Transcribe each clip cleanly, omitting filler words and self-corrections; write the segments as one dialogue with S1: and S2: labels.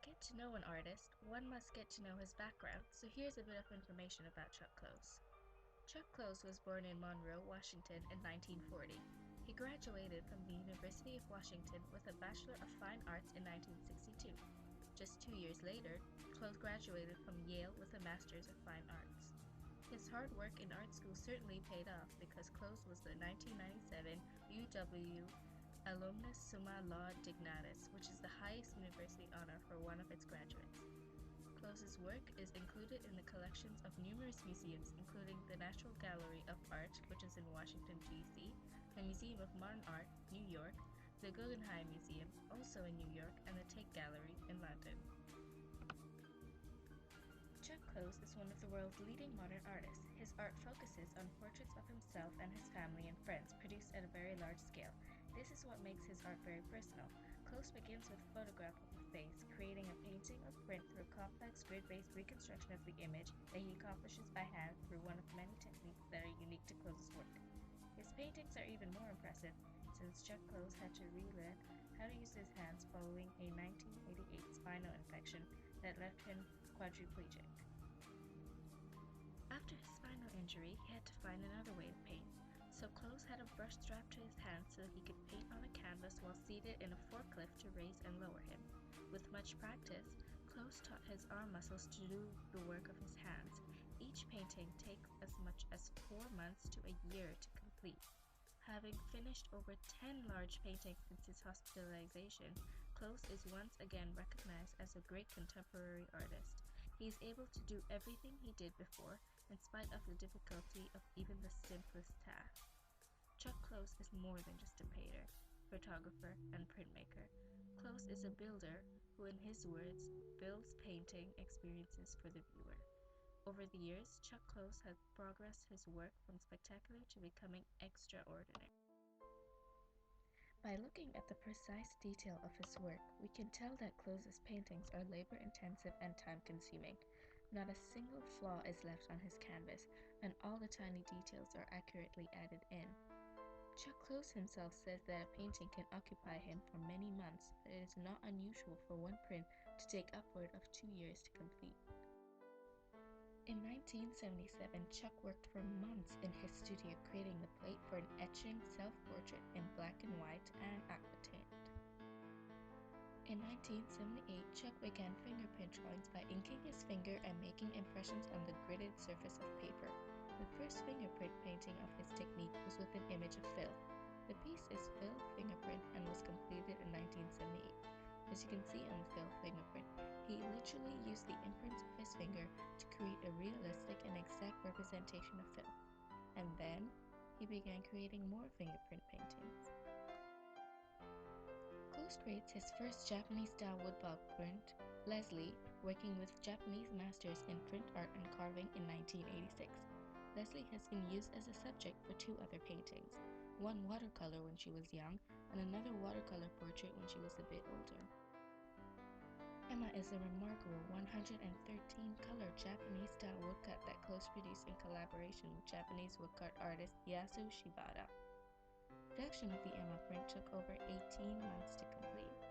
S1: get to know an artist, one must get to know his background, so here's a bit of information about Chuck Close. Chuck Close was born in Monroe, Washington in 1940. He graduated from the University of Washington with a Bachelor of Fine Arts in 1962. Just 2 years later, Close graduated from Yale with a Master's of Fine Arts. His hard work in art school certainly paid off because Close was the 1997 UW Alumnus Summa Laude-Dignatus, which is the highest university honor for one of its graduates. Close's work is included in the collections of numerous museums, including the National Gallery of Art, which is in Washington, D.C., the Museum of Modern Art, New York, the Guggenheim Museum, also in New York, and the Tate Gallery in London. Chuck Close is one of the world's leading modern artists. His art focuses on portraits of himself and his family and friends, produced at a very large scale. This is what makes his art very personal. Close begins with a photograph of a face, creating a painting of print through complex grid-based reconstruction of the image that he accomplishes by hand through one of many techniques that are unique to Close's work. His paintings are even more impressive since Chuck Close had to relearn how to use his hands following a 1988 spinal infection that left him quadriplegic. After his spinal injury, he had to find another way of painting, so Close had a brush strapped to his hand so he could paint on a canvas while seated in a forklift to raise and lower him. With much practice, Close taught his arm muscles to do the work of his hands. Each painting takes as much as 4 months to a year to complete. Having finished over 10 large paintings since his hospitalization, Close is once again recognized as a great contemporary artist. He is able to do everything he did before, in spite of the difficulty of even the simplest task. Chuck Close is more than just a painter, photographer, and printmaker. Close is a builder who, in his words, builds painting experiences for the viewer. Over the years, Chuck Close has progressed his work from spectacular to becoming extraordinary. By looking at the precise detail of his work, we can tell that Close's paintings are labor-intensive and time-consuming. Not a single flaw is left on his canvas, and all the tiny details are accurately added in. Chuck Close himself says that a painting can occupy him for many months, but it is not unusual for one print to take upward of 2 years to complete. In 1977, Chuck worked for months in his studio creating the plate for an etching self-portrait in black and white and aquatint. In 1978, Chuck began fingerprint drawings by inking his finger and making impressions on the gridded surface of paper. The first fingerprint painting of his technique was with an image of Phil. The piece is Phil Fingerprint and was completed in 1978. As you can see on the Phil fingerprint, he literally used the imprints of his finger to create a realistic and exact representation of Phil. And then, he began creating more fingerprint paintings. Close creates his first Japanese-style woodblock print, Leslie, working with Japanese masters in print art and carving in 1986. Leslie has been used as a subject for 2 other paintings, one watercolor when she was young, and another watercolor portrait when she was a bit older. Emma is a remarkable 113-color Japanese-style woodcut that Close produced in collaboration with Japanese woodcut artist Yasu Shibata. Production of the Emma print took over 18 months to complete.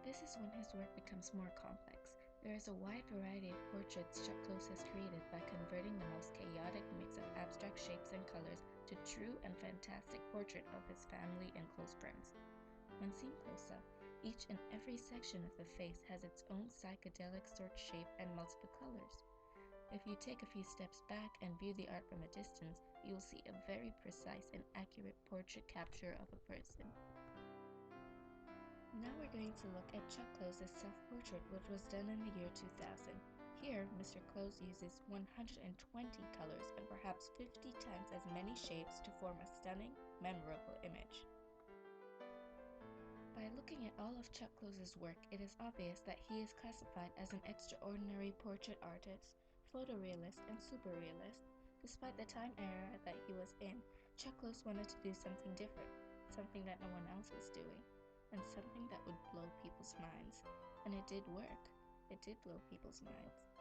S1: This is when his work becomes more complex. There is a wide variety of portraits Chuck Close has created by converting the most chaotic mix of abstract shapes and colors to true and fantastic portrait of his family and close friends. When seen close up, each and every section of the face has its own psychedelic sort shape and multiple colors. If you take a few steps back and view the art from a distance, you will see a very precise and accurate portrait capture of a person. Now we're going to look at Chuck Close's self-portrait, which was done in the year 2000. Here, Mr. Close uses 120 colors and perhaps 50 times as many shapes to form a stunning, memorable image. By looking at all of Chuck Close's work, it is obvious that he is classified as an extraordinary portrait artist, photorealist, and superrealist. Despite the time era that he was in, Chuck Close wanted to do something different, something that no one else was doing, and something that would blow people's minds. And it did work. It did blow people's minds.